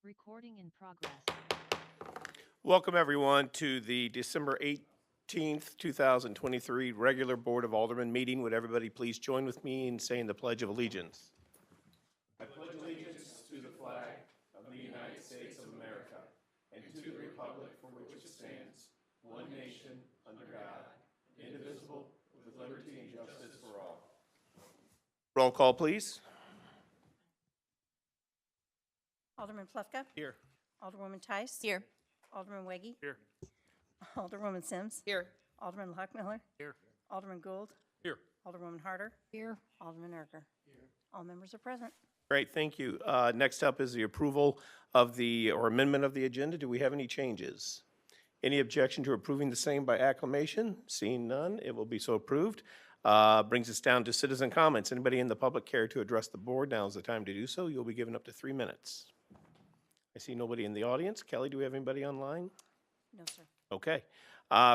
Recording in progress. Welcome, everyone, to the December 18th, 2023 regular Board of Aldermen meeting. Would everybody please join with me in saying the Pledge of Allegiance? I pledge allegiance to the flag of the United States of America and to the republic for which it stands, one nation, under God, indivisible, with liberty and justice for all. Roll call, please. Alderman Plufka. Here. Alderwoman Tice. Here. Alderman Weggie. Here. Alderwoman Sims. Here. Alderman Lockmiller. Here. Alderman Gould. Here. Alderwoman Harder. Here. Alderman Erger. All members are present. Great, thank you. Next up is the approval of or amendment of the agenda. Do we have any changes? Any objection to approving the same by acclamation? Seeing none, it will be so approved. Brings us down to citizen comments. Anybody in the public care to address the board? Now is the time to do so. You'll be given up to 3 minutes. I see nobody in the audience. Kelly, do we have anybody online? No, sir. Okay.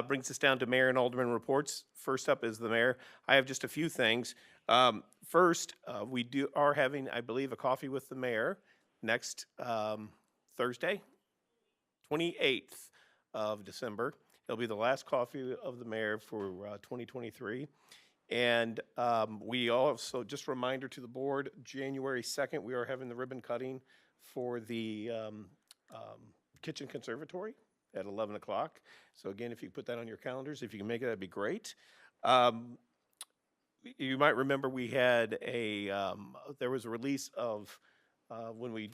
Brings us down to mayor and alderman reports. First up is the mayor. I have just a few things. First, we are having, I believe, a coffee with the mayor next Thursday, 28th of December. It'll be the last coffee of the mayor for 2023. And we also, just a reminder to the board, January 2nd, we are having the ribbon cutting for the kitchen conservatory at 11 o'clock. So again, if you put that on your calendars, if you can make it, that'd be great. You might remember we had there was a release of when we,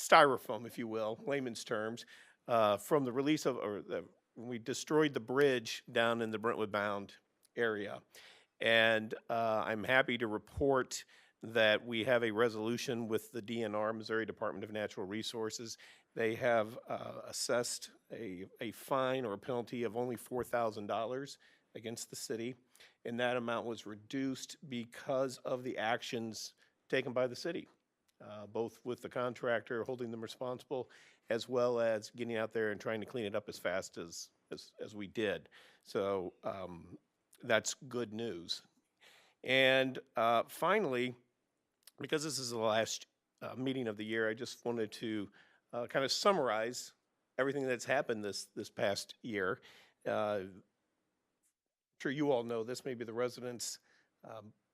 styrofoam, if you will, layman's terms, from the release of, when we destroyed the bridge down in the Brentwood bound area. And I'm happy to report that we have a resolution with the DNR, Missouri Department of Natural Resources. They have assessed a fine or a penalty of only $4,000 against the city, and that amount was reduced because of the actions taken by the city, both with the contractor holding them responsible, as well as getting out there and trying to clean it up as fast as we did. So that's good news. And finally, because this is the last meeting of the year, I just wanted to kind of summarize everything that's happened this past year. I'm sure you all know this, maybe the residents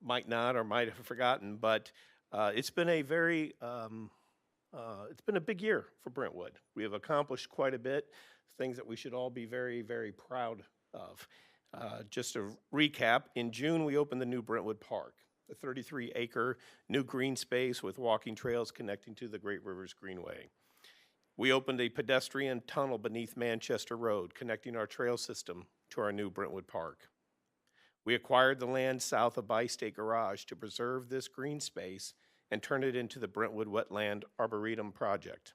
might not or might have forgotten, but it's been a very, it's been a big year for Brentwood. We have accomplished quite a bit, things that we should all be very, very proud of. Just to recap, in June we opened the new Brentwood Park, a 33-acre new green space with walking trails connecting to the Great Rivers Greenway. We opened a pedestrian tunnel beneath Manchester Road, connecting our trail system to our new Brentwood Park. We acquired the land south of Bi-State Garage to preserve this green space and turn it into the Brentwood Wetland Arboretum project.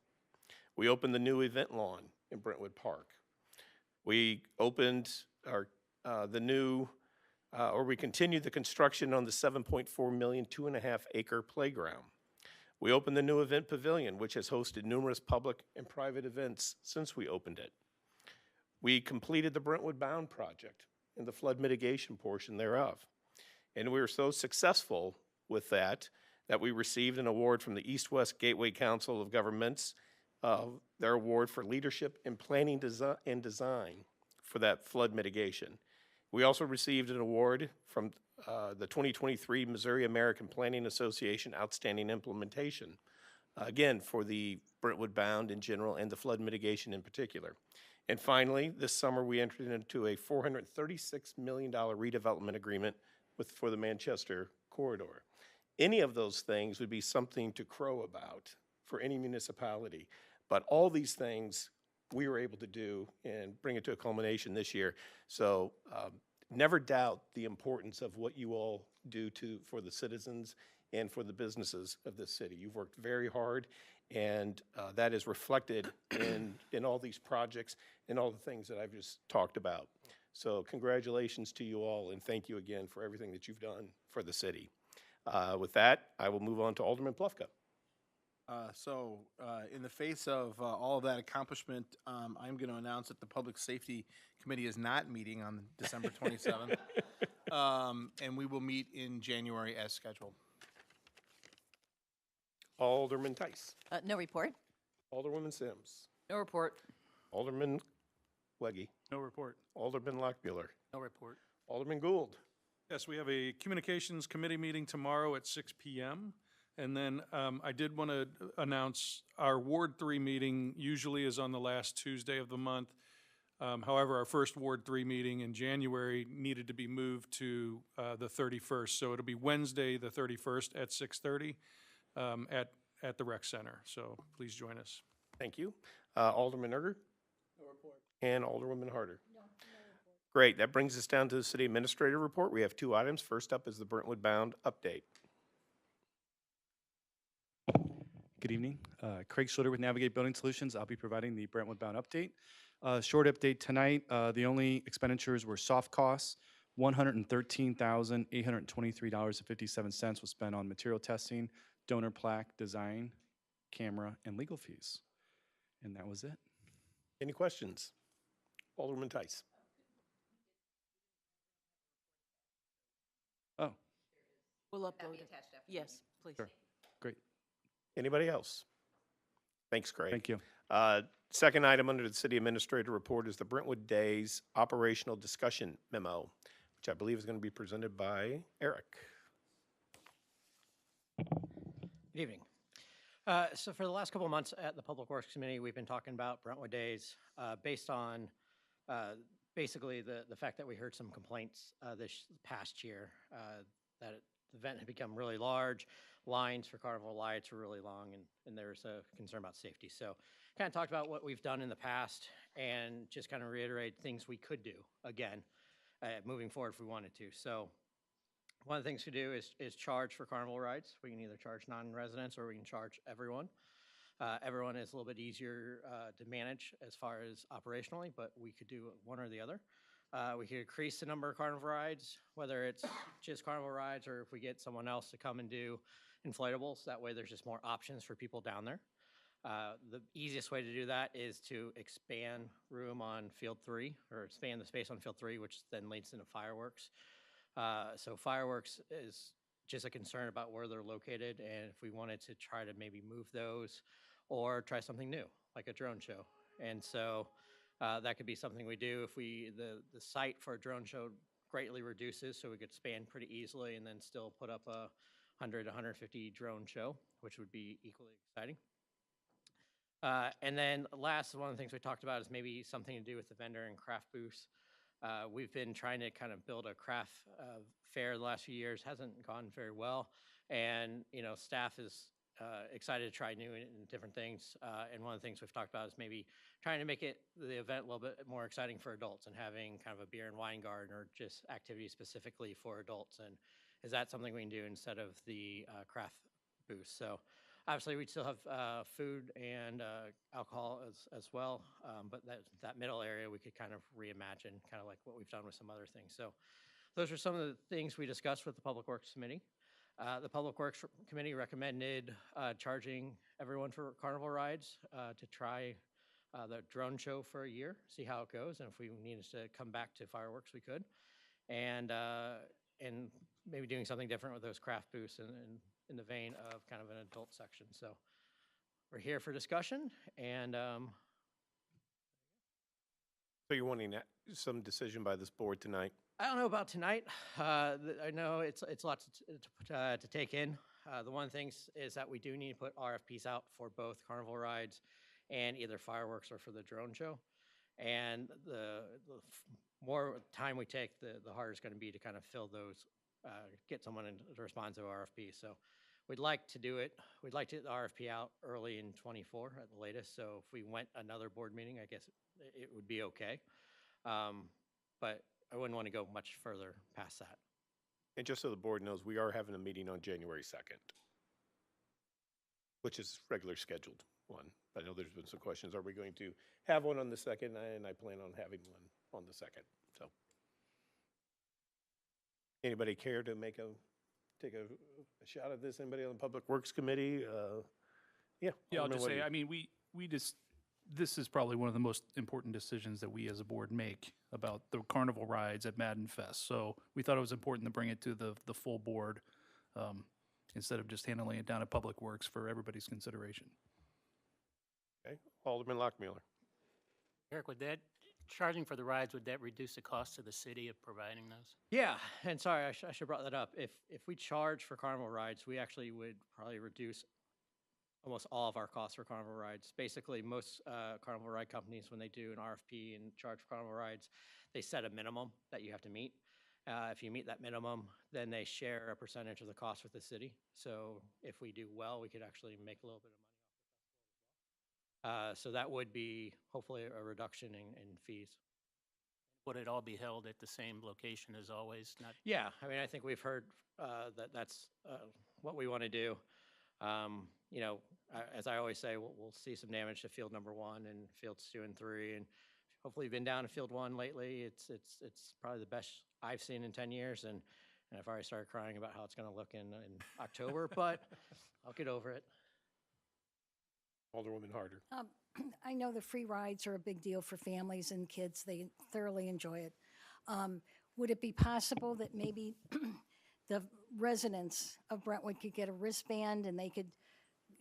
We opened the new event lawn in Brentwood Park. We opened we continued the construction on the $7.4 million, 2.5-acre playground. We opened the new event pavilion, which has hosted numerous public and private events since we opened it. We completed the Brentwood Bound project and the flood mitigation portion thereof. And we were so successful with that we received an award from the East-West Gateway Council of Governments, their award for leadership in planning and design for that flood mitigation. We also received an award from the 2023 Missouri American Planning Association Outstanding Implementation, again, for the Brentwood Bound in general and the flood mitigation in particular. And finally, this summer we entered into a $436 million redevelopment agreement for the Manchester corridor. Any of those things would be something to crow about for any municipality, but all these things we were able to do and bring it to a culmination this year. So never doubt the importance of what you all do for the citizens and for the businesses of this city. You've worked very hard, and that is reflected in all these projects and all the things that I've just talked about. So congratulations to you all, and thank you again for everything that you've done for the city. With that, I will move on to Alderman Plufka. In the face of all of that accomplishment, I'm going to announce that the Public Safety Committee is not meeting on December 27th, and we will meet in January as scheduled. Alderman Tice. No report. Alderwoman Sims. No report. Alderman Leggy. No report. Alderman Lockmuller. No report. Alderman Gould. Yes, we have a Communications Committee meeting tomorrow at 6 PM. And then I did want to announce our Ward 3 meeting usually is on the last Tuesday of the month. However, our first Ward 3 meeting in January needed to be moved to the 31st. So it'll be Wednesday, the 31st at 6:30 at the Rec Center. So please join us. Thank you. Alderman Erger? No report. And Alderwoman Harder? No report. Great. That brings us down to the city administrator report. We have 2 items. First up is the Brentwood Bound update. Good evening. Craig Schluter with Navigate Building Solutions. I'll be providing the Brentwood Bound update. Short update tonight, the only expenditures were soft costs. $113,823.57 was spent on material testing, donor plaque, design, camera, and legal fees. And that was it. Any questions? Alderman Tice. Oh, We'll upload it. Yes, please. sure. Great. Anybody else? Thanks, Craig. Thank you. Second item under the city administrator report is the Brentwood Days operational discussion memo, which I believe is going to be presented by Eric. Good evening. So for the last couple of months at the Public Works Committee, we've been talking about Brentwood Days based on basically the fact that we heard some complaints this past year that the event had become really large, lines for carnival lights were really long, and there was a concern about safety. So kind of talked about what we've done in the past and just kind of reiterate things we could do again moving forward if we wanted to. So one of the things we do is charge for carnival rides. We can either charge non-residents or we can charge everyone. Everyone is a little bit easier to manage as far as operationally, but we could do one or the other. We could increase the number of carnival rides, whether it's just carnival rides or if we get someone else to come and do inflatables. That way there's just more options for people down there. The easiest way to do that is to expand room on Field 3, or expand the space on Field 3, which then leads into fireworks. So fireworks is just a concern about where they're located, and if we wanted to try to maybe move those or try something new, like a drone show. And so that could be something we do if the site for a drone show greatly reduces, so we could expand pretty easily and then still put up a 100, 150 drone show, which would be equally exciting. And then last, one of the things we talked about is maybe something to do with the vendor and craft booths. We've been trying to kind of build a craft fair the last few years. Hasn't gone very well, and staff is excited to try new and different things. And one of the things we've talked about is maybe trying to make the event a little bit more exciting for adults and having kind of a beer and wine garden or just activities specifically for adults. And is that something we can do instead of the craft booth? So obviously we'd still have food and alcohol as well, but that middle area we could kind of reimagine, kind of like what we've done with some other things. So those are some of the things we discussed with the Public Works Committee. The Public Works Committee recommended charging everyone for carnival rides to try the drone show for a year, see how it goes, and if we needed to come back to fireworks, we could. And maybe doing something different with those craft booths in the vein of kind of an adult section. So we're here for discussion, and So you're wanting some decision by this board tonight? I don't know about tonight. I know it's a lot to take in. The one thing is that we do need to put RFPs out for both carnival rides and either fireworks or for the drone show. And the more time we take, the harder it's going to be to kind of fill those, get someone to respond to RFP. So we'd like to do it. We'd like to get the RFP out early in 24 at the latest. So if we went another board meeting, I guess it would be okay. But I wouldn't want to go much further past that. And just so the board knows, we are having a meeting on January 2nd, which is regular scheduled one. I know there's been some questions. Are we going to have one on the 2nd? And I plan on having one on the 2nd. So anybody care to take a shot at this? Anybody on the Public Works Committee? Yeah. Yeah, I'll Alderman just say, Woody. I mean, this is probably one of the most important decisions that we as a board make about the carnival rides at Madden Fest. So we thought it was important to bring it to the full board instead of just handling it down at Public Works for everybody's consideration. Okay, Alderman Lockmuller. Eric, would that, charging for the rides, would that reduce the cost to the city of providing those? Yeah, and sorry, I should have brought that up. If we charge for carnival rides, we actually would probably reduce almost all of our costs for carnival rides. Basically, most carnival ride companies, when they do an RFP and charge for carnival rides, they set a minimum that you have to meet. If you meet that minimum, then they share a percentage of the cost with the city. So if we do well, we could actually make a little bit of money. So that would be hopefully a reduction in fees. Would it all be held at the same location as always? Not, Yeah, I mean, I think we've heard that that's what we want to do. You know, as I always say, we'll see some damage to field number 1 and fields 2 and 3, and hopefully you've been down to field 1 lately. It's probably the best I've seen in 10 years, and I've already started crying about how it's going to look in October, but I'll get over it. Alderwoman Harder. I know the free rides are a big deal for families and kids. They thoroughly enjoy it. Would it be possible that maybe the residents of Brentwood could get a wristband and they could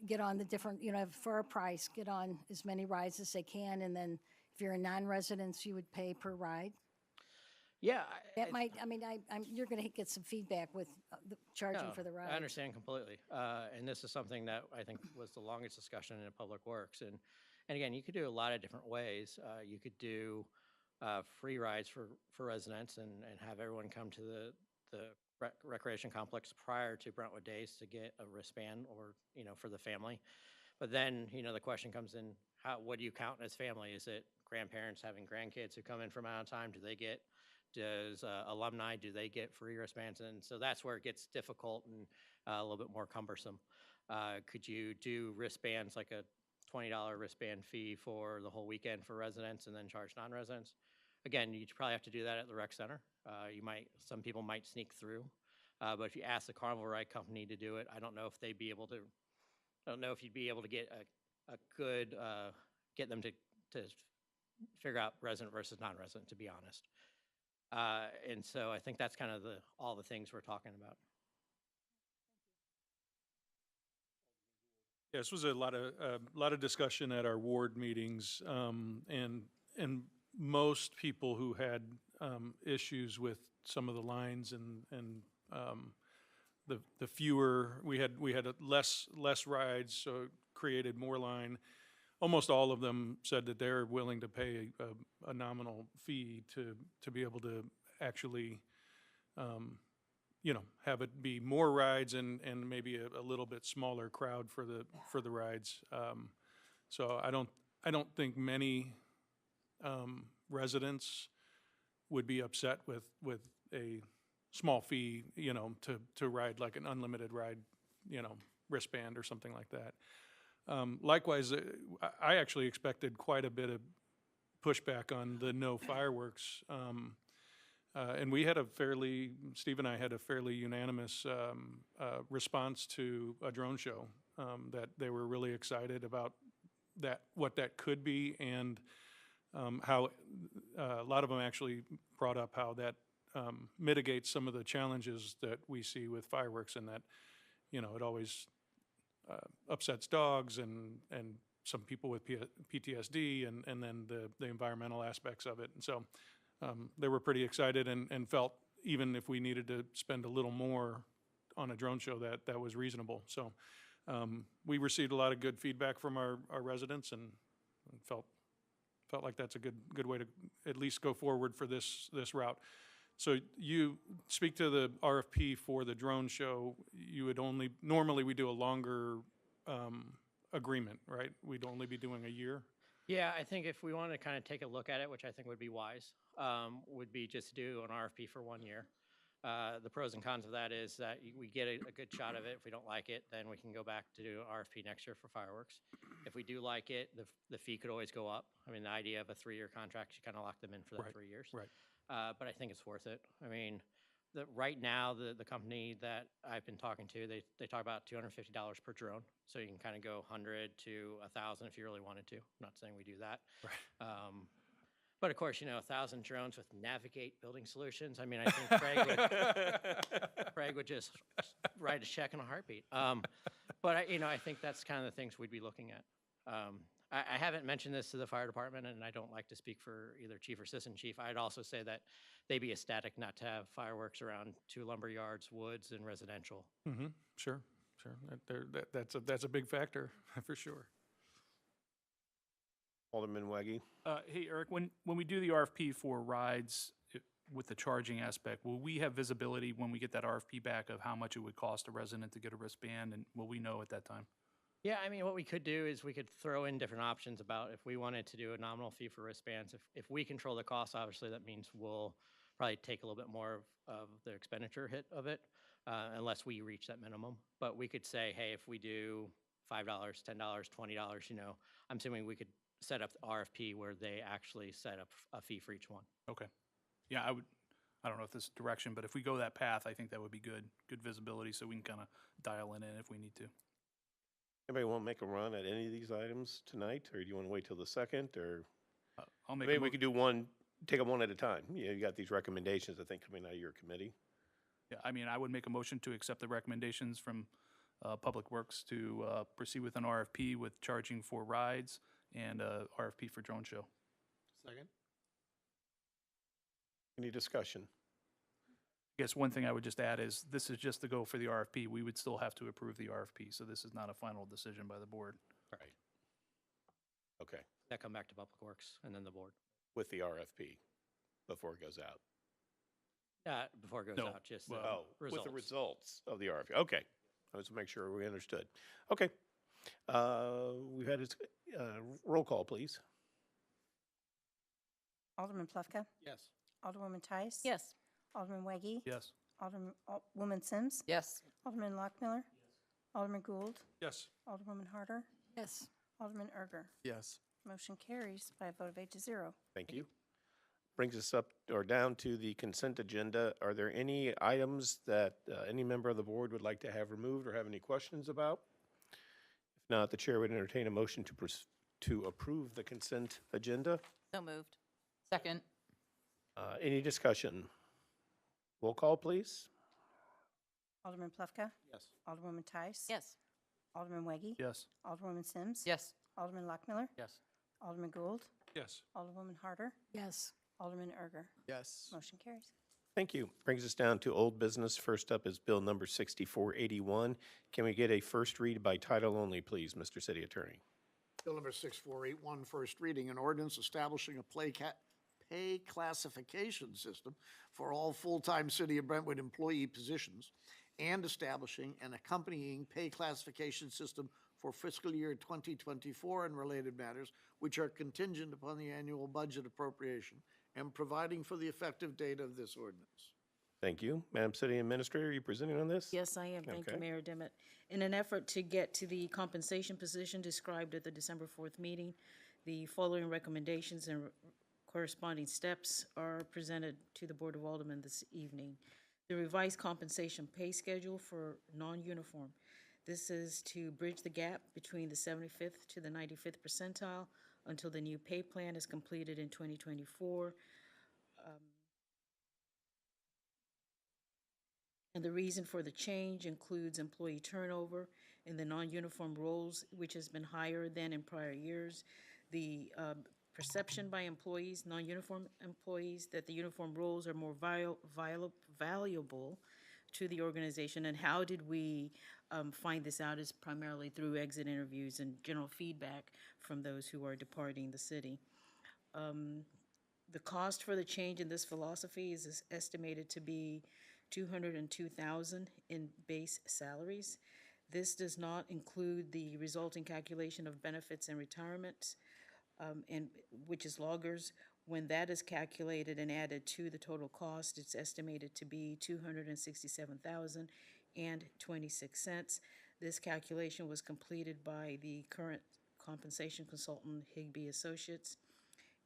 get on the different, you know, for a price, get on as many rides as they can, and then if you're a non-resident, you would pay per ride? Yeah, That might, I mean, you're going to get some feedback with the charging for the rides. I understand completely. And this is something that I think was the longest discussion in Public Works. And again, you could do a lot of different ways. You could do free rides for residents and have everyone come to the recreation complex prior to Brentwood Days to get a wristband, or, you know, for the family. But then, you know, the question comes in, what do you count as family? Is it grandparents having grandkids who come in from out of time? Does alumni, do they get free wristbands? And so that's where it gets difficult and a little bit more cumbersome. Could you do wristbands, like a $20 wristband fee for the whole weekend for residents and then charge non-residents? Again, you'd probably have to do that at the rec center. Some people might sneak through, but if you ask the carnival ride company to do it, I don't know if they'd be able to. I don't know if you'd be able to get a good get them to figure out resident versus non-resident, to be honest. And so I think that's kind of all the things we're talking about. Yeah, this was a lot of discussion at our ward meetings, and most people who had issues with some of the lines and the fewer we had less rides, so it created more line. Almost all of them said that they're willing to pay a nominal fee to be able to actually, you know, have it be more rides and maybe a little bit smaller crowd for the rides. So I don't think many residents would be upset with a small fee, you know, to ride like an unlimited ride, you know, wristband or something like that. Likewise, I actually expected quite a bit of pushback on the no fireworks. And Steve and I had a fairly unanimous response to a drone show, that they were really excited about what that could be, and how a lot of them actually brought up how that mitigates some of the challenges that we see with fireworks, and that, you know, it always upsets dogs and some people with PTSD, and then the environmental aspects of it. And so they were pretty excited and felt even if we needed to spend a little more on a drone show, that was reasonable. So we received a lot of good feedback from our residents, and felt like that's a good way to at least go forward for this route. So you speak to the RFP for the drone show. You would normally we do a longer agreement, right? We'd only be doing a year. Yeah, I think if we wanted to kind of take a look at it, which I think would be wise, would be just to do an RFP for 1 year. The pros and cons of that is that we get a good shot of it. If we don't like it, then we can go back to do an RFP next year for fireworks. If we do like it, the fee could always go up. I mean, the idea of a 3-year contract, you kind of lock them in for that 3 years. Right. But I think it's worth it. I mean, right now, the company that I've been talking to, they talk about $250 per drone. So you can kind of go 100 to 1,000 if you really wanted to. I'm not saying we do that. Right. But of course, you know, 1,000 drones with Navigate building solutions. I mean, I think Craig would just write a check in a heartbeat. But I think that's kind of the things we'd be looking at. I haven't mentioned this to the fire department, and I don't like to speak for either chief or assistant chief. I'd also say that they be ecstatic not to have fireworks around 2 lumber yards, woods, and residential. Mm-hmm, sure. That's a big factor, for sure. Alderman Weggie? Hey, Eric, when we do the RFP for rides with the charging aspect, will we have visibility when we get that RFP back of how much it would cost a resident to get a wristband, and will we know at that time? Yeah, I mean, what we could do is we could throw in different options about if we wanted to do a nominal fee for wristbands. If we control the cost, obviously, that means we'll probably take a little bit more of the expenditure hit of it, unless we reach that minimum. But we could say, hey, if we do $5, $10, $20, you know, I'm assuming we could set up the RFP where they actually set up a fee for each one. Okay. Yeah, I don't know if this is direction, but if we go that path, I think that would be good visibility, so we can kind of dial it in if we need to. Anybody want to make a run at any of these items tonight, or do you want to wait till the second, or? I'll make Maybe a we mo- could do one, take them one at a time. You got these recommendations, I think, coming out of your committee. Yeah, I mean, I would make a motion to accept the recommendations from Public Works to proceed with an RFP with charging for rides and RFP for drone show. Second? Any discussion? I guess one thing I would just add is this is just to go for the RFP. We would still have to approve the RFP, so this is not a final decision by the board. Right. Okay, That come back to Public Works and then the board. with the RFP before it goes out. Before it goes No, out, just the Oh, results. with the results of the RFP. Okay, let's make sure we understood. Okay. We've had a roll call, please. Alderman Plufka? Yes. Alderwoman Tice? Yes. Alderman Weggie? Yes. Woman Sims? Yes. Alderman Lockmiller? Alderman Gould? Yes. Alderwoman Harder? Yes. Alderman Erger? Yes. Motion carries by a vote of 8-0. Thank you. Brings us up or down to the consent agenda. Are there any items that any member of the board would like to have removed or have any questions about? If not, the chair would entertain a motion to approve the consent agenda. So moved. Second. Any discussion? Roll call, please. Alderman Plufka? Yes. Alderwoman Tice? Yes. Alderman Weggie? Yes. Alderwoman Sims? Yes. Alderman Lockmiller? Yes. Alderman Gould? Yes. Alderwoman Harder? Yes. Alderman Erger? Yes. Motion carries. Thank you. Brings us down to old business. First up is Bill number 6481. Can we get a first read by title only, please, Mr. City Attorney? Bill number 6481, first reading, an ordinance establishing a pay classification system for all full-time City of Brentwood employee positions and establishing an accompanying pay classification system for fiscal year 2024 and related matters, which are contingent upon the annual budget appropriation, and providing for the effective date of this ordinance. Thank you. Madam City Administrator, are you presenting on this? Yes, I am. Thank you, Okay. Mayor Dimmitt. In an effort to get to the compensation position described at the December 4th meeting, the following recommendations and corresponding steps are presented to the Board of Aldermen this evening. The revised compensation pay schedule for non-uniform. This is to bridge the gap between the 75th to the 95th percentile until the new pay plan is completed in 2024. And the reason for the change includes employee turnover in the non-uniform roles, which has been higher than in prior years. The perception by employees, non-uniform employees, that the uniform roles are more valuable to the organization. And how did we find this out is primarily through exit interviews and general feedback from those who are departing the city. The cost for the change in this philosophy is estimated to be $202,000 in base salaries. This does not include the resulting calculation of benefits and retirement, and which is loggers. When that is calculated and added to the total cost, it's estimated to be $267,026. This calculation was completed by the current compensation consultant, Higbee Associates,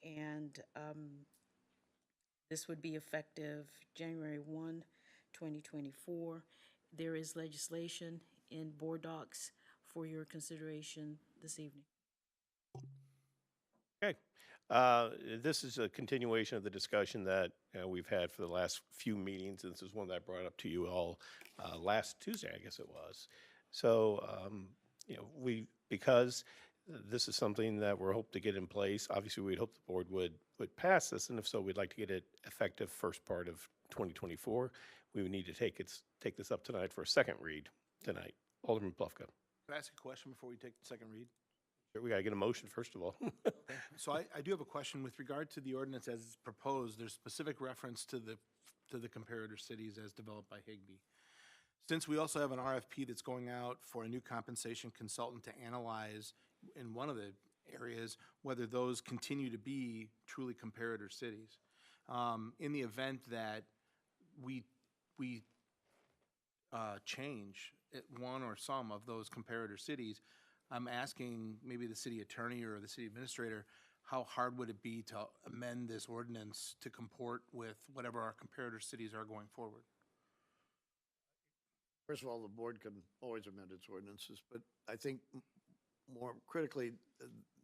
and this would be effective January 1, 2024. There is legislation in board docs for your consideration this evening. Okay. This is a continuation of the discussion that we've had for the last few meetings. This is one that I brought up to you all last Tuesday, I guess it was. So, because this is something that we're hoping to get in place. Obviously, we'd hope the board would pass this, and if so, we'd like to get it effective first part of 2024. We would need to take this up tonight for a second read tonight. Alderman Plufka. Can I ask a question before we take the second read? Sure, we got to get a motion first of all. So I do have a question with regard to the ordinance as it's proposed. There's specific reference to the comparator cities as developed by Higbee. Since we also have an RFP that's going out for a new compensation consultant to analyze in one of the areas whether those continue to be truly comparator cities. In the event that we change one or some of those comparator cities, I'm asking maybe the city attorney or the city administrator, how hard would it be to amend this ordinance to comport with whatever our comparator cities are going forward? First of all, the board can always amend its ordinances, but I think more critically,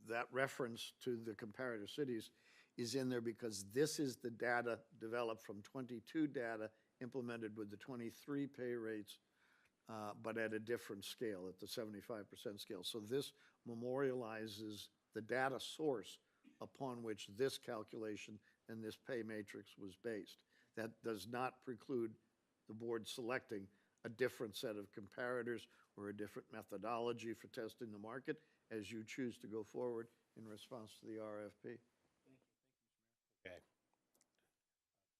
that reference to the comparative cities is in there because this is the data developed from 22 data implemented with the 23 pay rates, but at a different scale, at the 75% scale. So this memorializes the data source upon which this calculation and this pay matrix was based. That does not preclude the board selecting a different set of comparators or a different methodology for testing the market as you choose to go forward in response to the RFP. Okay.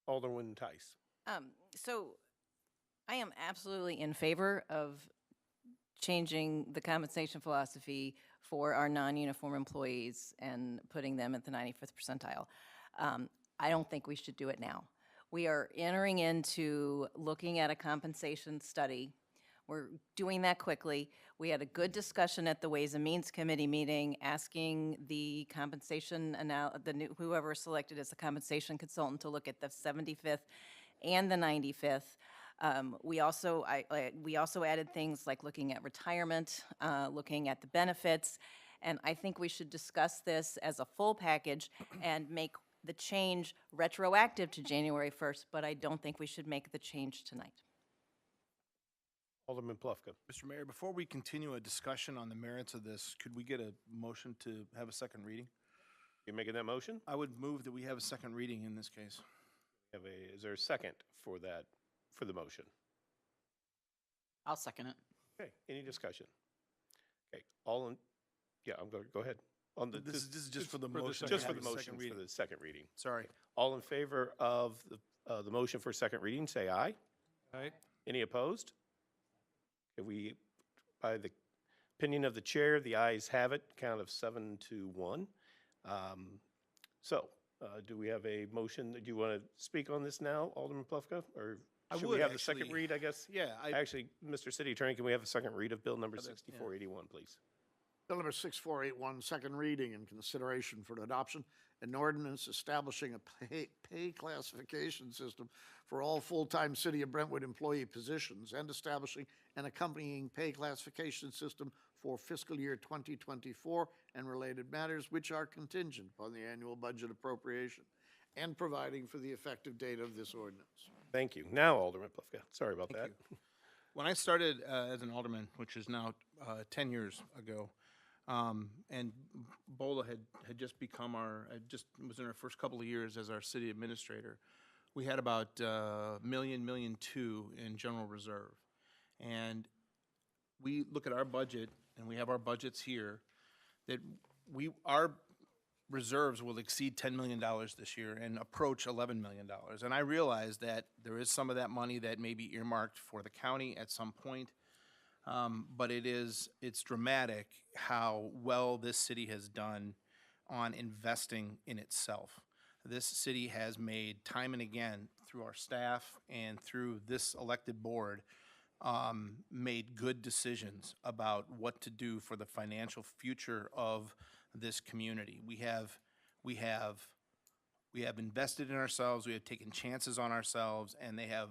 Alderman Tice. So I am absolutely in favor of changing the compensation philosophy for our non-uniform employees and putting them at the 95th percentile. I don't think we should do it now. We are entering into looking at a compensation study. We're doing that quickly. We had a good discussion at the Ways and Means Committee meeting, asking the compensation, whoever is selected as the compensation consultant to look at the 75th and the 95th. We also added things like looking at retirement, looking at the benefits, and I think we should discuss this as a full package and make the change retroactive to January 1st, but I don't think we should make the change tonight. Alderman Plufka. Mr. Mayor, before we continue a discussion on the merits of this, could we get a motion to have a second reading? You making that motion? I would move that we have a second reading in this case. Is there a second for the motion? I'll second it. Okay, any discussion? Okay, I'm going to go ahead. This is just for the motion. Just for the motion for the second reading. Sorry. All in favor of the motion for second reading, say aye. Aye. Any opposed? Okay, by the opinion of the chair, the ayes have it, count of 7-1. Do we have a motion? Do you want to speak on this now, Alderman Plufka? Or should we have the second read, I guess? Yeah. Actually, Mr. City Attorney, can we have a second read of Bill number 6481, please? Bill number 6481, second reading and consideration for adoption, an ordinance establishing a pay classification system for all full-time City of Brentwood employee positions and establishing an accompanying pay classification system for fiscal year 2024 and related matters which are contingent upon the annual budget appropriation and providing for the effective date of this ordinance. Thank you. Now, Alderman Plufka. Sorry about that. When I started as an alderman, which is now 10 years ago, and Bola had just become was in our first couple of years as our city administrator, we had about $1.2 million in general reserve. And we look at our budget, and we have our budgets here, that our reserves will exceed $10 million this year and approach $11 million. And I realize that there is some of that money that may be earmarked for the county at some point, but it's dramatic how well this city has done on investing in itself. This city has made time and again through our staff and through this elected board made good decisions about what to do for the financial future of this community. We have invested in ourselves, we have taken chances on ourselves, and they have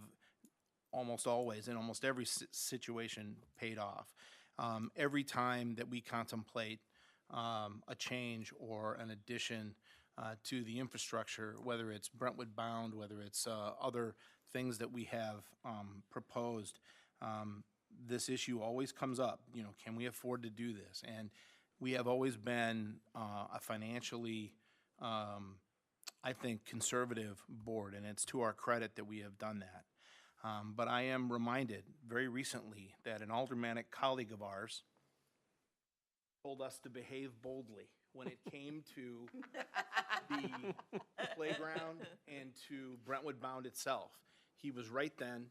almost always, in almost every situation, paid off. Every time that we contemplate a change or an addition to the infrastructure, whether it's Brentwood bound, whether it's other things that we have proposed, this issue always comes up. Can we afford to do this? And We have always been a financially, I think, conservative board, and it's to our credit that we have done that. But I am reminded very recently that an aldermanic colleague of ours told us to behave boldly when it came to the playground and to Brentwood Bound itself. He was right then,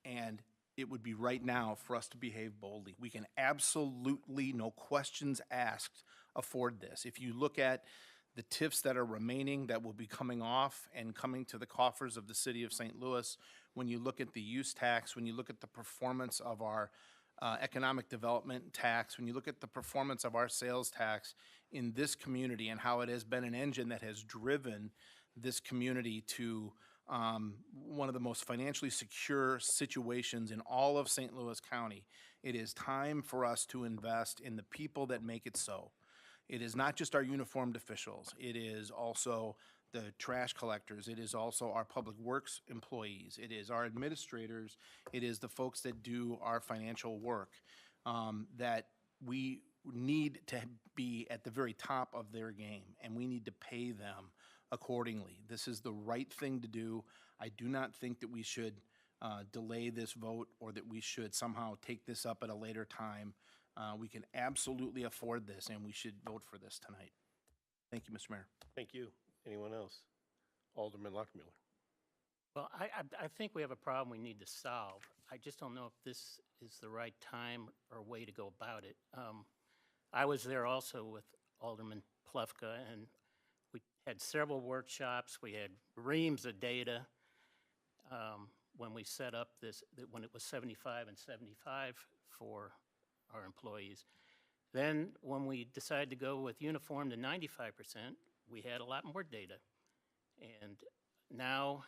and it would be right now for us to behave boldly. We can absolutely, no questions asked, afford this. If you look at the TIFs that are remaining that will be coming off and coming to the coffers of the city of St. Louis, when you look at the use tax, when you look at the performance of our economic development tax, when you look at the performance of our sales tax in this community and how it has been an engine that has driven this community to one of the most financially secure situations in all of St. Louis County, it is time for us to invest in the people that make it so. It is not just our uniformed officials. It is also the trash collectors. It is also our public works employees. It is our administrators. It is the folks that do our financial work that we need to be at the very top of their game, and we need to pay them accordingly. This is the right thing to do. I do not think that we should delay this vote or that we should somehow take this up at a later time. We can absolutely afford this, and we should vote for this tonight. Thank you, Mr. Mayor. Thank you. Anyone else? Alderman Lockmiller. Well, I think we have a problem we need to solve. I just don't know if this is the right time or way to go about it. I was there also with Alderman Plufka, and we had several workshops. We had reams of data when we set up this, when it was 75 and 75 for our employees. Then when we decided to go with uniform to 95%, we had a lot more data. And now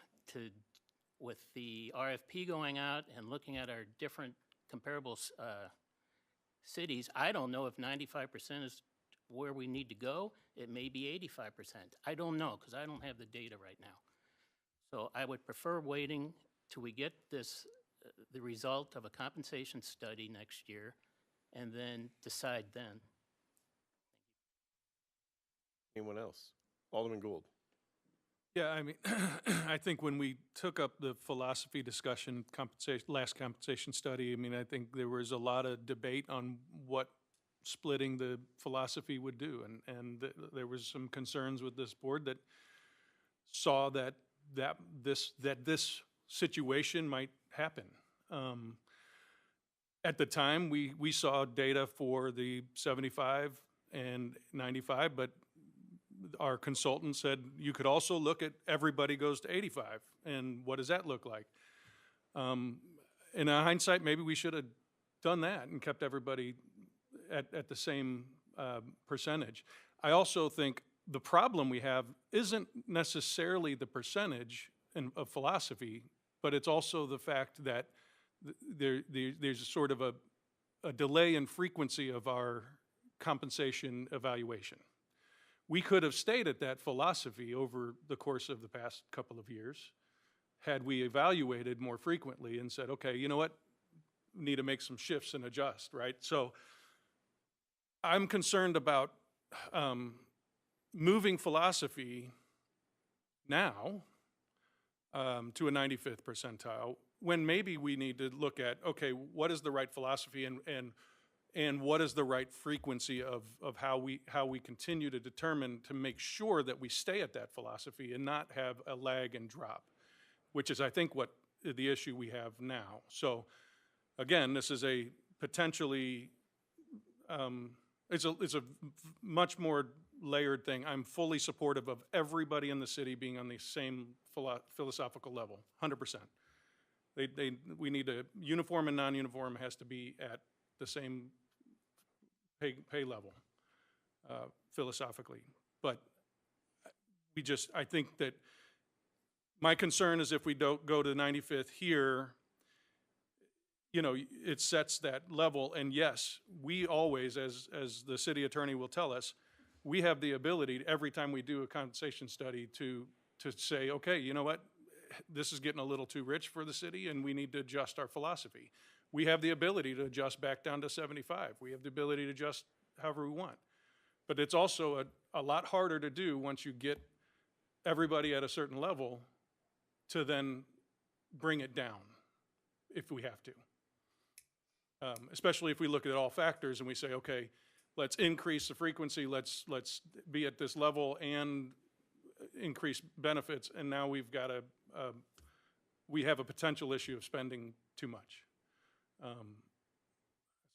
with the RFP going out and looking at our different comparable cities, I don't know if 95% is where we need to go. It may be 85%. I don't know, because I don't have the data right now. So I would prefer waiting till we get this, the result of a compensation study next year, and then decide then. Anyone else? Alderman Gould. Yeah, I mean, I think when we took up the philosophy discussion, last compensation study, I mean, I think there was a lot of debate on what splitting the philosophy would do, and there was some concerns with this board that saw that this situation might happen. At the time, we saw data for the 75 and 95, but our consultant said you could also look at everybody goes to 85, and what does that look like? In hindsight, maybe we should have done that and kept everybody at the same percentage. I also think the problem we have isn't necessarily the percentage of philosophy, but it's also the fact that there's sort of a delay in frequency of our compensation evaluation. We could have stayed at that philosophy over the course of the past couple of years had we evaluated more frequently and said, okay, you know what, we need to make some shifts and adjust, right? So I'm concerned about moving philosophy now to a 95th percentile when maybe we need to look at, okay, what is the right philosophy and what is the right frequency of how we continue to determine to make sure that we stay at that philosophy and not have a lag and drop, which is, I think, what the issue we have now. So again, this is a potentially, it's a much more layered thing. I'm fully supportive of everybody in the city being on the same philosophical level, 100%. We need a uniform and non-uniform has to be at the same pay level, philosophically. But I think that my concern is if we don't go to 95th here, you know, it sets that level. And yes, we always, as the city attorney will tell us, we have the ability every time we do a compensation study to say, okay, you know what, this is getting a little too rich for the city and we need to adjust our philosophy. We have the ability to adjust back down to 75. We have the ability to adjust however we want. But it's also a lot harder to do once you get everybody at a certain level to then bring it down if we have to. Especially if we look at all factors and we say, okay, let's increase the frequency, let's be at this level and increase benefits, and now we've got we have a potential issue of spending too much.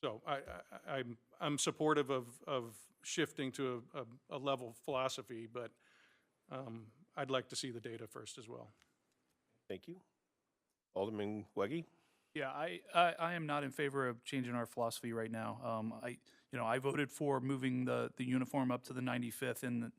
So I'm supportive of shifting to a level philosophy, but I'd like to see the data first as well. Thank you. Alderman Weggie? Yeah, I am not in favor of changing our philosophy right now. I voted for moving the uniform up to the 95th, and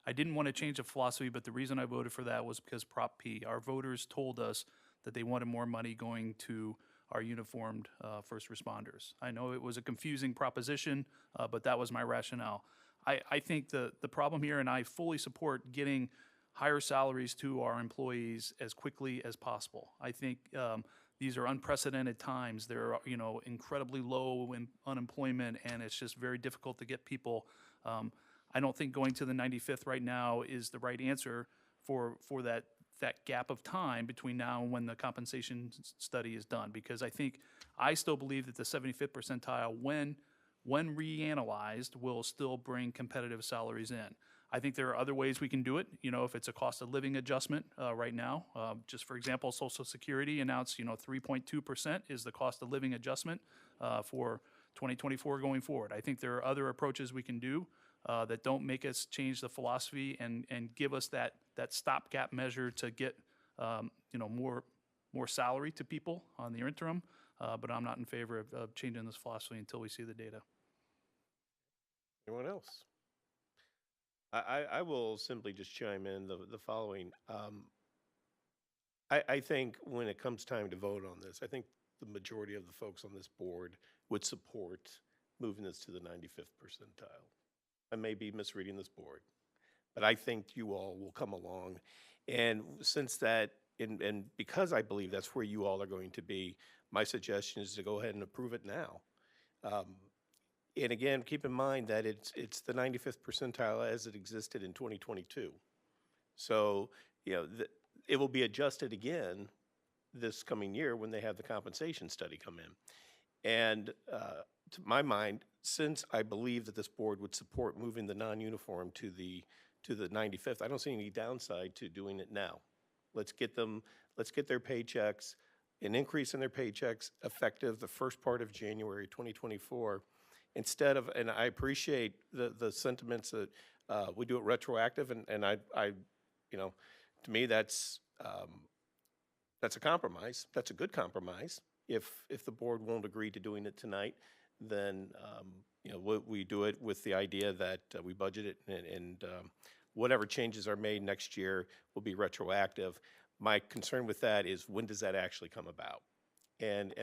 I didn't want to change the philosophy, but the reason I voted for that was because Prop P. Our voters told us that they wanted more money going to our uniformed first responders. I know it was a confusing proposition, but that was my rationale. I think the problem here, and I fully support getting higher salaries to our employees as quickly as possible. I think these are unprecedented times. They're incredibly low in unemployment, and it's just very difficult to get people. I don't think going to the 95th right now is the right answer for that gap of time between now and when the compensation study is done, because I still believe that the 75th percentile, when reanalyzed, will still bring competitive salaries in. I think there are other ways we can do it. If it's a cost of living adjustment right now, just for example, Social Security announced 3.2% is the cost of living adjustment for 2024 going forward. I think there are other approaches we can do that don't make us change the philosophy and give us that stopgap measure to get more salary to people on the interim. But I'm not in favor of changing this philosophy until we see the data. Anyone else? I will simply just chime in the following. I think when it comes time to vote on this, I think the majority of the folks on this board would support moving this to the 95th percentile. I may be misreading this board, but I think you all will come along. And since that, and because I believe that's where you all are going to be, my suggestion is to go ahead and approve it now. And again, keep in mind that it's the 95th percentile as it existed in 2022. So, it will be adjusted again this coming year when they have the compensation study come in. And to my mind, since I believe that this board would support moving the non-uniform to the 95th, I don't see any downside to doing it now. Let's get their paychecks, an increase in their paychecks effective the first part of January 2024. Instead of, and I appreciate the sentiments that we do it retroactive, and I to me that's a compromise. That's a good compromise. If the board won't agree to doing it tonight, then we do it with the idea that we budget it, and whatever changes are made next year will be retroactive. My concern with that is, when does that actually come about? And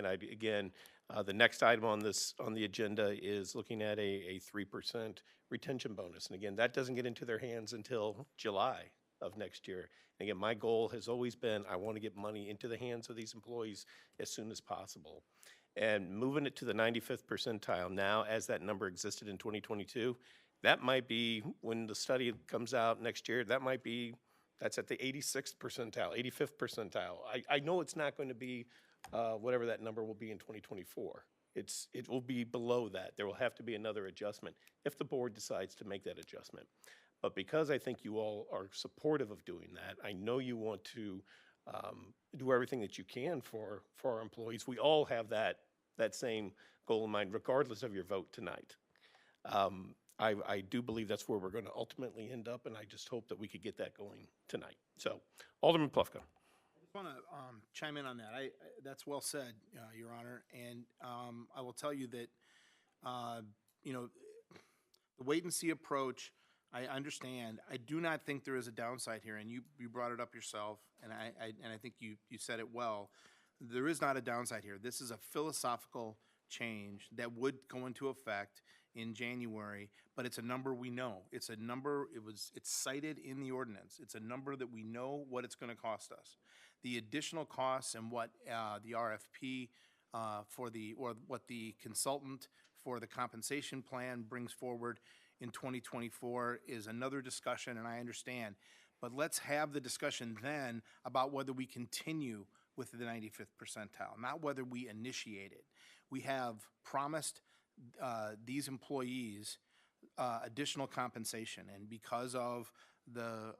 the next item on the agenda is looking at a 3% retention bonus. And again, that doesn't get into their hands until July of next year. And again, my goal has always been, I want to get money into the hands of these employees as soon as possible. And moving it to the 95th percentile now, as that number existed in 2022, that might be, when the study comes out next year, that's at the 86th percentile, 85th percentile. I know it's not going to be whatever that number will be in 2024. It will be below that. There will have to be another adjustment if the board decides to make that adjustment. But because I think you all are supportive of doing that, I know you want to do everything that you can for our employees. We all have that same goal in mind, regardless of your vote tonight. I do believe that's where we're going to ultimately end up, and I just hope that we could get that going tonight. So, Alderman Plufka. I just want to chime in on that. That's well said, Your Honor. And I will tell you that, the wait and see approach, I understand. I do not think there is a downside here, and you brought it up yourself, and I think you said it well. There is not a downside here. This is a philosophical change that would go into effect in January, but it's a number we know. It's a number, it's cited in the ordinance. It's a number that we know what it's going to cost us. The additional costs and what the RFP what the consultant for the compensation plan brings forward in 2024 is another discussion, and I understand. But let's have the discussion then about whether we continue with the 95th percentile, not whether we initiate it. We have promised these employees additional compensation, and because of the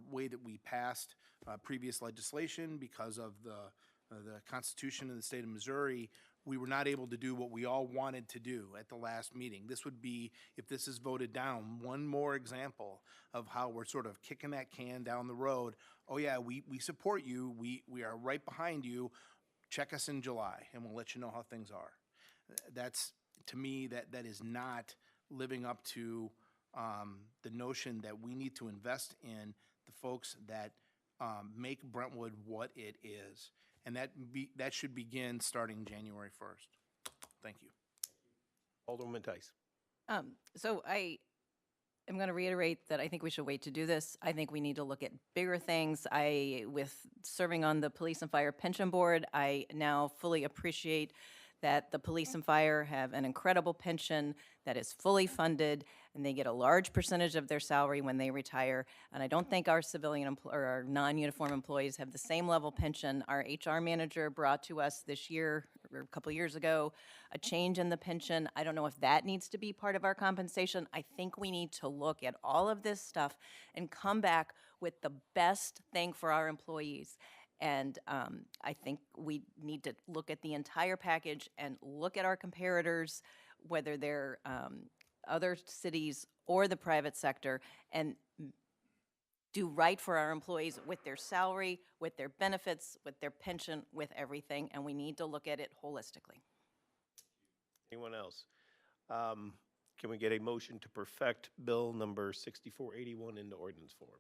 way that we passed previous legislation, because of the Constitution of the state of Missouri, we were not able to do what we all wanted to do at the last meeting. This would be, if this is voted down, one more example of how we're sort of kicking that can down the road. Oh yeah, we support you, we are right behind you, check us in July and we'll let you know how things are. That's, to me, that is not living up to the notion that we need to invest in the folks that make Brentwood what it is. And that should begin starting January 1st. Thank you. Alderman Tice. So I am going to reiterate that I think we should wait to do this. I think we need to look at bigger things. With serving on the Police and Fire Pension Board, I now fully appreciate that the police and fire have an incredible pension that is fully funded, and they get a large percentage of their salary when they retire. And I don't think our civilian or our non-uniform employees have the same level pension. Our HR manager brought to us this year, or a couple years ago, a change in the pension. I don't know if that needs to be part of our compensation. I think we need to look at all of this stuff and come back with the best thing for our employees. And I think we need to look at the entire package and look at our comparators, whether they're other cities or the private sector, and do right for our employees with their salary, with their benefits, with their pension, with everything. And we need to look at it holistically. Anyone else? Can we get a motion to perfect Bill number 6481 into ordinance form?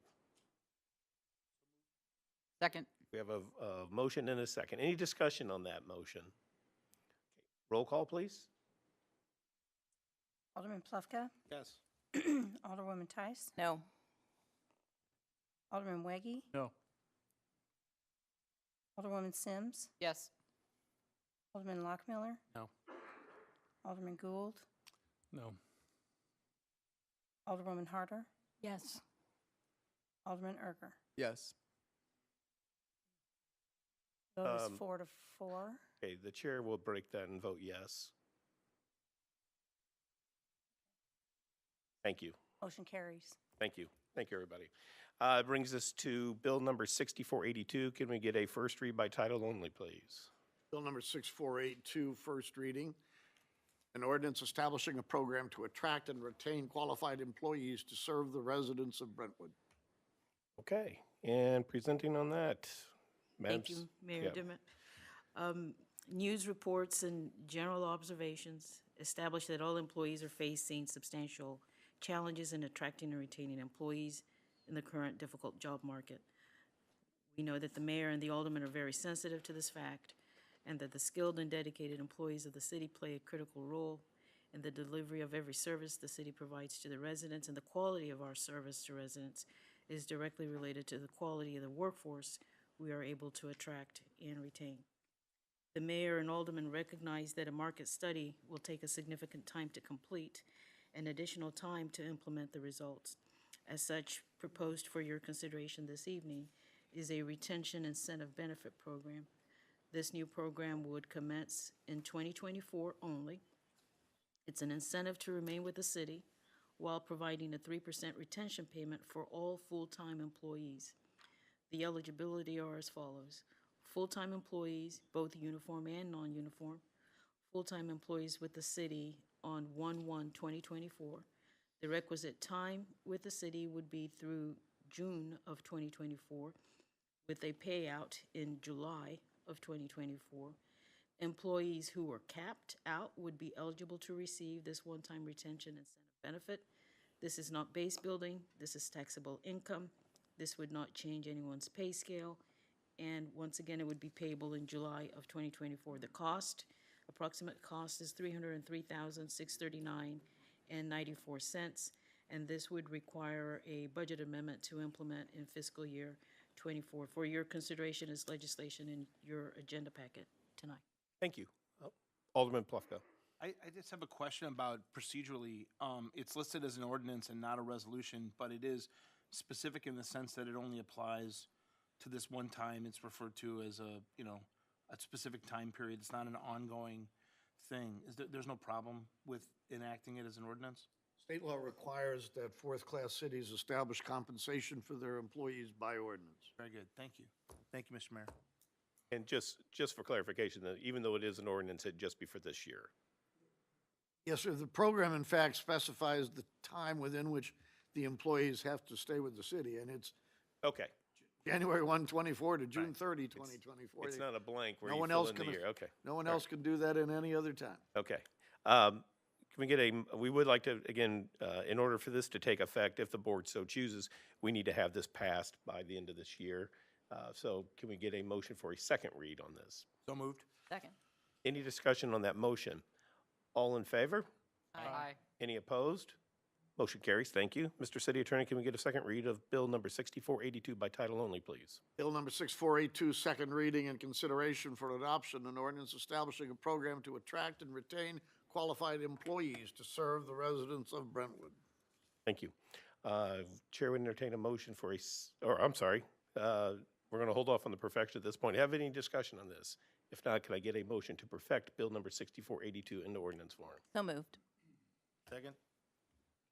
Second. We have a motion and a second. Any discussion on that motion? Roll call, please. Alderman Plufka, Yes. Alderwoman Tice, No. Alderman Weggie, No. Alderwoman Sims, Yes. Alderman Lockmiller, No. Alderman Gould, No. Alderwoman Harder, Yes. Alderman Erger. Yes. Vote is 4-4. Okay, the chair will break that and vote yes. Thank you. Motion carries. Thank you. Thank you, everybody. Brings us to Bill number 6482. Can we get a first read by title only, please? Bill number 6482, first reading. An ordinance establishing a program to attract and retain qualified employees to serve the residents of Brentwood. Okay, and presenting on that, Madam Thank you, S- Mayor yeah. Dimmitt. News reports and general observations establish that all employees are facing substantial challenges in attracting and retaining employees in the current difficult job market. We know that the mayor and the aldermen are very sensitive to this fact, and that the skilled and dedicated employees of the city play a critical role in the delivery of every service the city provides to the residents, and the quality of our service to residents is directly related to the quality of the workforce we are able to attract and retain. The mayor and aldermen recognize that a market study will take a significant time to complete and additional time to implement the results. As such, proposed for your consideration this evening is a retention incentive benefit program. This new program would commence in 2024 only. It's an incentive to remain with the city while providing a 3% retention payment for all full-time employees. The eligibility are as follows: full-time employees, both uniform and non-uniform, full-time employees with the city on 1/1/2024. The requisite time with the city would be through June of 2024, with a payout in July of 2024. Employees who were capped out would be eligible to receive this one-time retention incentive benefit. This is not base building, this is taxable income. This would not change anyone's pay scale. And once again, it would be payable in July of 2024. The cost, approximate cost, is $303,639.94. And this would require a budget amendment to implement in fiscal year 24. For your consideration is legislation in your agenda packet tonight. Thank you. Alderman Plufka. I just have a question about procedurally. It's listed as an ordinance and not a resolution, but it is specific in the sense that it only applies to this one time. It's referred to as a specific time period. It's not an ongoing thing. There's no problem with enacting it as an ordinance? State law requires that fourth-class cities establish compensation for their employees by ordinance. Very good. Thank you. Thank you, Mr. Mayor. And just for clarification, that even though it is an ordinance, it'd just be for this year. Yes, sir. The program, in fact, specifies the time within which the employees have to stay with the city, and it's Okay. January 1, 24 to June 30, 2024. It's not a blank where No you one fill else in the can- year. Okay. No one else can do that in any other time. Okay. Can we get we would like to, again, in order for this to take effect, if the board so chooses, we need to have this passed by the end of this year. So can we get a motion for a second read on this? So moved. Second. Any discussion on that motion? All in favor? Aye. Any opposed? Motion carries. Thank you. Mr. City Attorney, can we get a second read of Bill number 6482 by title only, please? Bill number 6482, second reading and consideration for adoption, an ordinance establishing a program to attract and retain qualified employees to serve the residents of Brentwood. Thank you. Chair would entertain a motion for I'm sorry, we're going to hold off on the perfection at this point. Have any discussion on this? If not, can I get a motion to perfect Bill number 6482 into ordinance form? So moved. Second.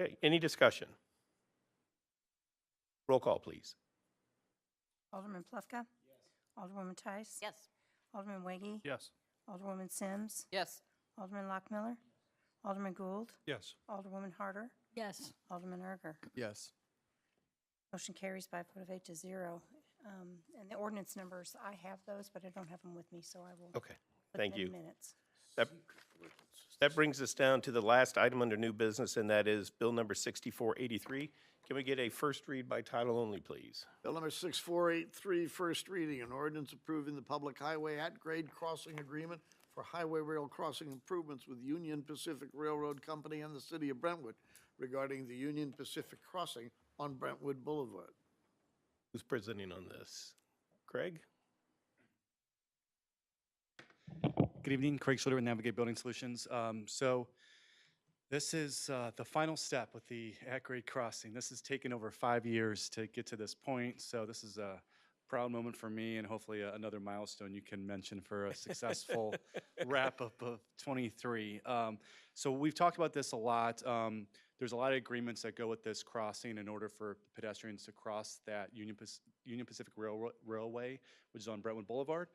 Okay, any discussion? Roll call, please. Alderman Plufka? Yes. Alderwoman Tice? Yes. Alderman Weggie? Yes. Alderwoman Sims? Yes. Alderman Lockmiller? Alderman Gould? Yes. Alderwoman Harder? Yes. Alderman Erger? Yes. Motion carries by a vote of 8 to 0. And the ordinance numbers, I have those, but I don't have them with me, so I will Okay, put thank them in you. minutes. That brings us down to the last item under new business, and that is Bill number 6483. Can we get a first read by title only, please? Bill number 6483, first reading, an ordinance approving the public highway at-grade crossing agreement for highway rail crossing improvements with Union Pacific Railroad Company and the City of Brentwood regarding the Union Pacific crossing on Brentwood Boulevard. Who's presenting on this? Craig? Good evening, Craig Schluter with Navigate Building Solutions. So this is the final step with the at-grade crossing. This has taken over 5 years to get to this point, so this is a proud moment for me and hopefully another milestone you can mention for a successful wrap-up of 23. So we've talked about this a lot. There's a lot of agreements that go with this crossing in order for pedestrians to cross that Union Pacific Railway, which is on Brentwood Boulevard.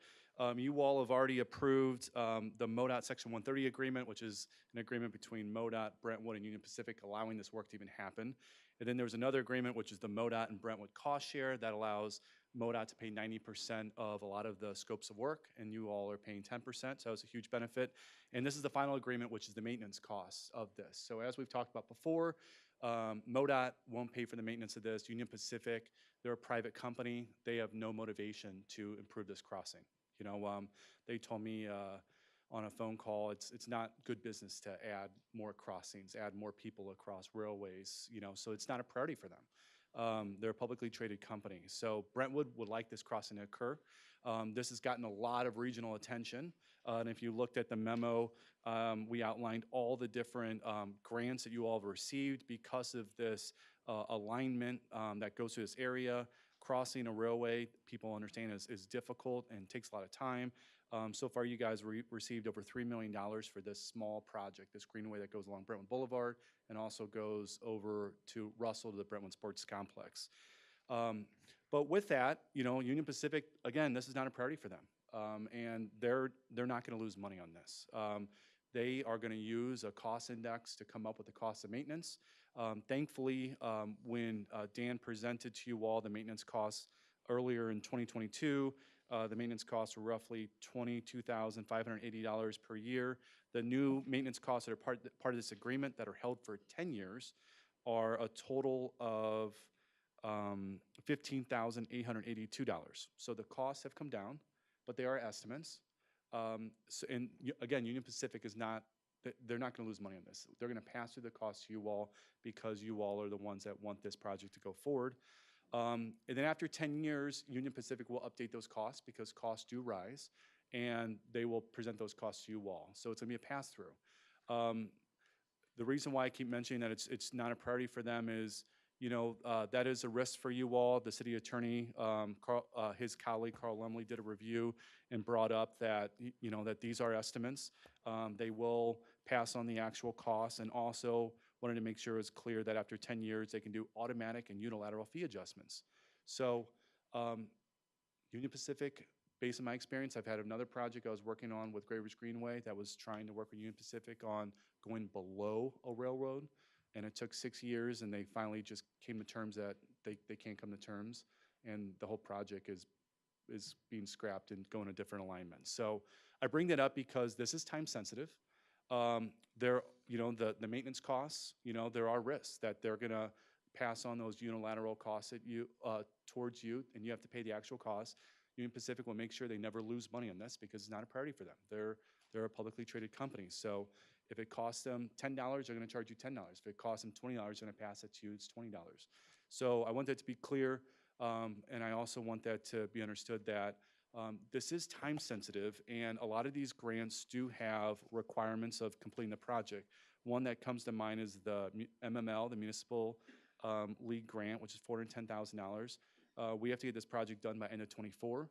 You all have already approved the MoDOT Section 130 agreement, which is an agreement between MoDOT, Brentwood, and Union Pacific allowing this work to even happen. And then there's another agreement, which is the MoDOT and Brentwood cost share that allows MoDOT to pay 90% of a lot of the scopes of work, and you all are paying 10%, so it's a huge benefit. And this is the final agreement, which is the maintenance costs of this. So as we've talked about before, MoDOT won't pay for the maintenance of this. Union Pacific, they're a private company. They have no motivation to improve this crossing. You know, they told me on a phone call, it's not good business to add more crossings, add more people across railways, you know, so it's not a priority for them. They're a publicly traded company. So Brentwood would like this crossing to occur. This has gotten a lot of regional attention. And if you looked at the memo, we outlined all the different grants that you all have received because of this alignment that goes through this area. Crossing a railway, people understand, is difficult and takes a lot of time. So far, you guys received over $3 million for this small project, this greenway that goes along Brentwood Boulevard and also goes over to Russell to the Brentwood Sports Complex. But with that, you know, Union Pacific, again, this is not a priority for them. And they're not going to lose money on this. They are going to use a cost index to come up with the cost of maintenance. Thankfully, when Dan presented to you all the maintenance costs earlier in 2022, the maintenance costs were roughly $22,580 per year. The new maintenance costs that are part of this agreement that are held for 10 years are a total of $15,882. So the costs have come down, but they are estimates. And again, Union Pacific is not, they're not going to lose money on this. They're going to pass through the cost to you all because you all are the ones that want this project to go forward. And then after 10 years, Union Pacific will update those costs because costs do rise, and they will present those costs to you all. So it's going to be a pass-through. The reason why I keep mentioning that it's not a priority for them is, that is a risk for you all. The city attorney, his colleague Carl Lemley did a review and brought up that, that these are estimates. They will pass on the actual costs, and also wanted to make sure it's clear that after 10 years, they can do automatic and unilateral fee adjustments. So Union Pacific, based on my experience, I've had another project I was working on with Gravers Greenway that was trying to work with Union Pacific on going below a railroad, and it took 6 years, and they finally just came to terms that they can't come to terms, and the whole project is being scrapped and going a different alignment. So I bring that up because this is time sensitive. The maintenance costs, there are risks that they're gonna pass on those unilateral costs at you, towards you, and you have to pay the actual cost. Union Pacific will make sure they never lose money on this because it's not a priority for them. They're a publicly traded company. So if it costs them $10, they're gonna charge you $10. If it costs them $20, they're gonna pass it to you, it's $20. So I want that to be clear, and I also want that to be understood that this is time sensitive, and a lot of these grants do have requirements of completing the project. One that comes to mind is the MML, the Municipal League Grant, which is $410,000. We have to get this project done by end of '24.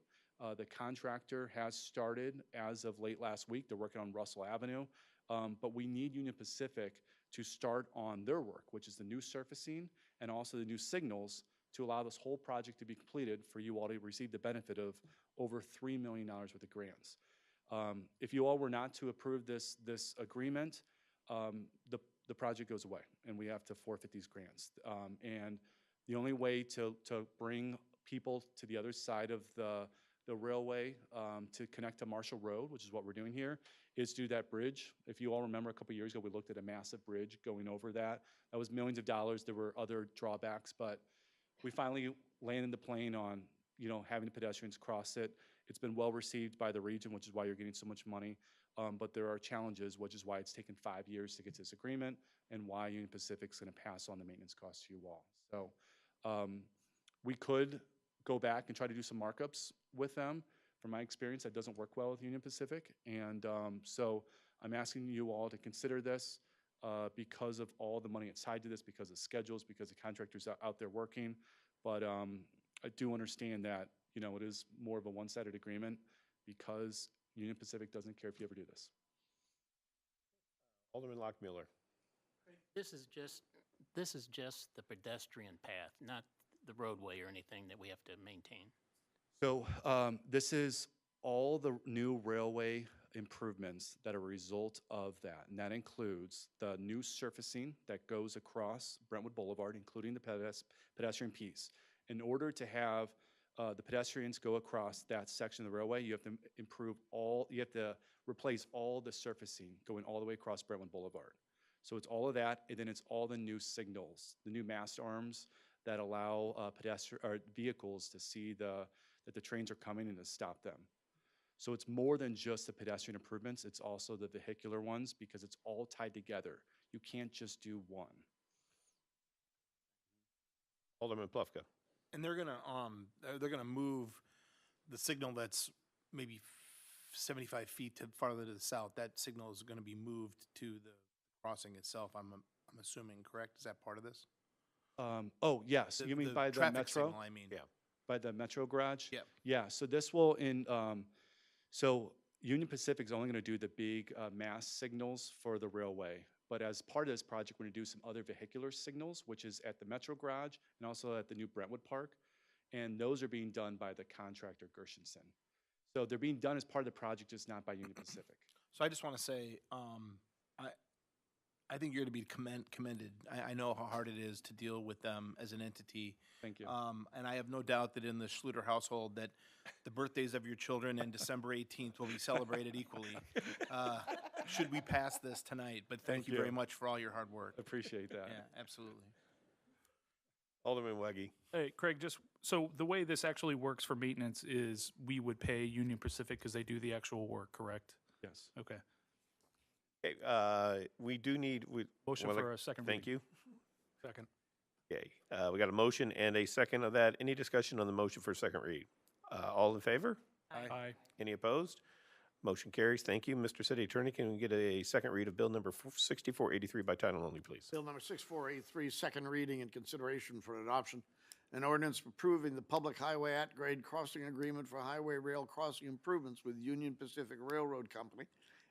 The contractor has started as of late last week. They're working on Russell Avenue, but we need Union Pacific to start on their work, which is the new surfacing and also the new signals to allow this whole project to be completed for you all to receive the benefit of over $3 million worth of grants. If you all were not to approve this agreement, the project goes away, and we have to forfeit these grants. And the only way to bring people to the other side of the railway to connect to Marshall Road, which is what we're doing here, is to do that bridge. If you all remember, a couple years ago, we looked at a massive bridge going over that. That was millions of dollars. There were other drawbacks, but we finally landed the plane on, having the pedestrians cross it. It's been well received by the region, which is why you're getting so much money. But there are challenges, which is why it's taken 5 years to get to this agreement and why Union Pacific's gonna pass on the maintenance costs to you all. So we could go back and try to do some markups with them. From my experience, that doesn't work well with Union Pacific. And so I'm asking you all to consider this because of all the money that's tied to this, because of schedules, because the contractors are out there working. But I do understand that, it is more of a one-sided agreement because Union Pacific doesn't care if you ever do this. Alderman Lockmiller. This is just the pedestrian path, not the roadway or anything that we have to maintain. So this is all the new railway improvements that are a result of that. And that includes the new surfacing that goes across Brentwood Boulevard, including the pedestrian piece. In order to have the pedestrians go across that section of the railway, you have to you have to replace all the surfacing going all the way across Brentwood Boulevard. So it's all of that, and then it's all the new signals, the new mast arms that allow vehicles to see that the trains are coming and to stop them. So it's more than just the pedestrian improvements, it's also the vehicular ones because it's all tied together. You can't just do one. Alderman Plufka. And they're gonna move the signal that's maybe 75 feet farther to the south. That signal is gonna be moved to the crossing itself. I'm assuming, correct? Is that part of this? Oh, yes, you mean by the traffic metro? signal, I mean. Yeah. By the metro garage? Yep. Yeah, so this will so Union Pacific is only gonna do the big mass signals for the railway. But as part of this project, we're gonna do some other vehicular signals, which is at the metro garage and also at the new Brentwood Park. And those are being done by the contractor Gershenson. So they're being done as part of the project, just not by Union Pacific. So I just want to say, I think you're to be commended. I know how hard it is to deal with them as an entity. Thank you. And I have no doubt that in the Schluter household that the birthdays of your children and December 18th will be celebrated equally, should we pass this tonight. But thank you very much for all your hard work. Appreciate that. Yeah, absolutely. Alderman Weggie. Hey, Craig, so the way this actually works for maintenance is we would pay Union Pacific because they do the actual work, correct? Yes. Okay. Okay, we do need. Motion for a second Thank you. Second. Okay, we got a motion and a second of that. Any discussion on the motion for second read? All in favor? Aye. Any opposed? Motion carries. Thank you. Mr. City Attorney, can we get a second read of Bill number 6483 by title only, please? Bill number 6483, second reading and consideration for adoption. An ordinance approving the public highway at-grade crossing agreement for highway rail crossing improvements with Union Pacific Railroad Company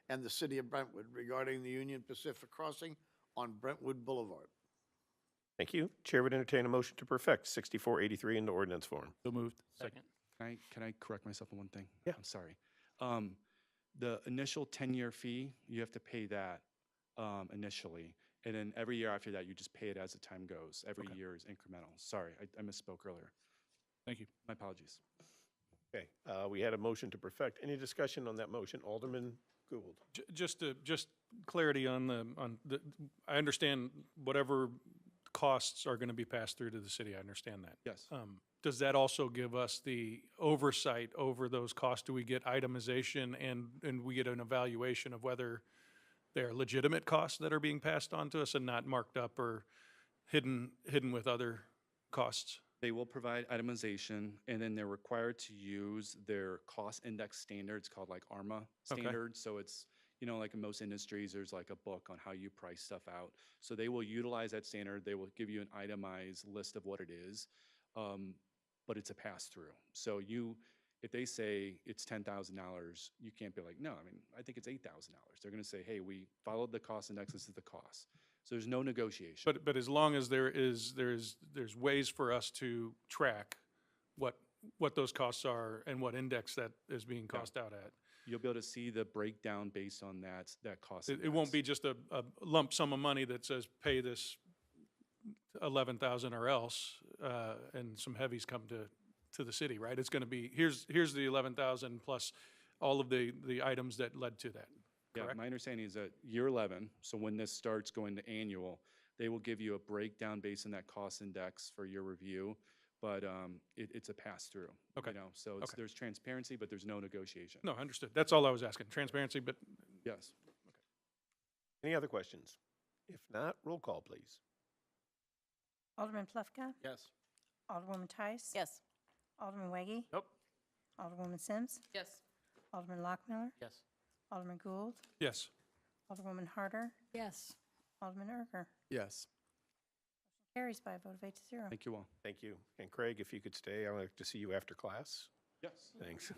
and the City of Brentwood regarding the Union Pacific crossing on Brentwood Boulevard. Thank you. Chair would entertain a motion to perfect 6483 into ordinance form. So moved. Second. Can I correct myself on one thing? Yeah. I'm sorry. The initial 10-year fee, you have to pay that initially. And then every year after that, you just pay it as the time goes. Every year is incremental. Sorry, I misspoke earlier. Thank you. My apologies. Okay, we had a motion to perfect. Any discussion on that motion? Alderman Gould. Just clarity on the, I understand whatever costs are going to be passed through to the city. I understand that. Yes. Does that also give us the oversight over those costs? Do we get itemization and we get an evaluation of whether they're legitimate costs that are being passed on to us and not marked up or hidden with other costs? They will provide itemization, and then they're required to use their cost index standards called like ARMA standards. So it's, you know, like in most industries, there's like a book on how you price stuff out. So they will utilize that standard. They will give you an itemized list of what it is, but it's a pass-through. So if they say it's $10,000, you can't be like, no, I mean, I think it's $8,000. They're going to say, hey, we followed the cost index. This is the cost. So there's no negotiation. But as long as there's ways for us to track what those costs are and what index that is being cost out at. You'll be able to see the breakdown based on that cost. It won't be just a lump sum of money that says pay this 11,000 or else, and some heavies come to the city, right? It's going to be here's the 11,000 plus all of the items that led to that. Yeah, Correct? my understanding is that year 11, so when this starts going to annual, they will give you a breakdown based on that cost index for your review, but it's a pass-through. Okay. You know, so Okay. there's transparency, but there's no negotiation. No, understood. That's all I was asking. Transparency, but Yes. Any other questions? If not, roll call, please. Alderman Plufka? Yes. Alderwoman Tice? Yes. Alderman Weggie? Nope. Alderwoman Sims? Yes. Alderman Lockmiller? Yes. Alderman Gould? yes. Alderwoman Harder? Yes. Alderman Erger? Yes. Carries by a vote of 8 to 0. Thank you all. Thank you. And Craig, if you could stay, I'd like to see you after class. Yes. Thanks.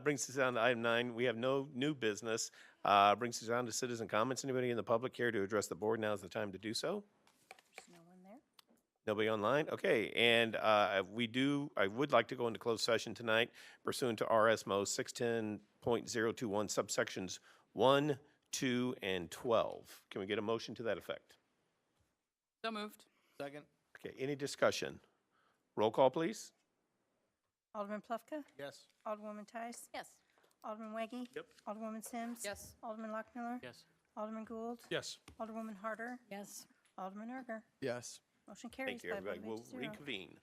Brings us down to item 9. We have no new business. Brings us down to citizen comments. Anybody in the public here to address the board? Now is the time to do so. There's no one there. Nobody online? Okay, and I would like to go into closed session tonight pursuant to RSMO 610.021 subsections 1, 2, and 12. Can we get a motion to that effect? So moved. Second? Okay, any discussion? Roll call, please. Alderman Plufka? Yes. Alderwoman Tice? Yes. Alderman Weggie? Yep. Alderwoman Sims? Yes. Alderman Lockmiller? Yes. Alderman Gould? Yes. Alderwoman Harder? Yes. Alderman Erger? Yes. Motion carries Thank you, by a vote everybody. of 8 We'll to 0. reconvene.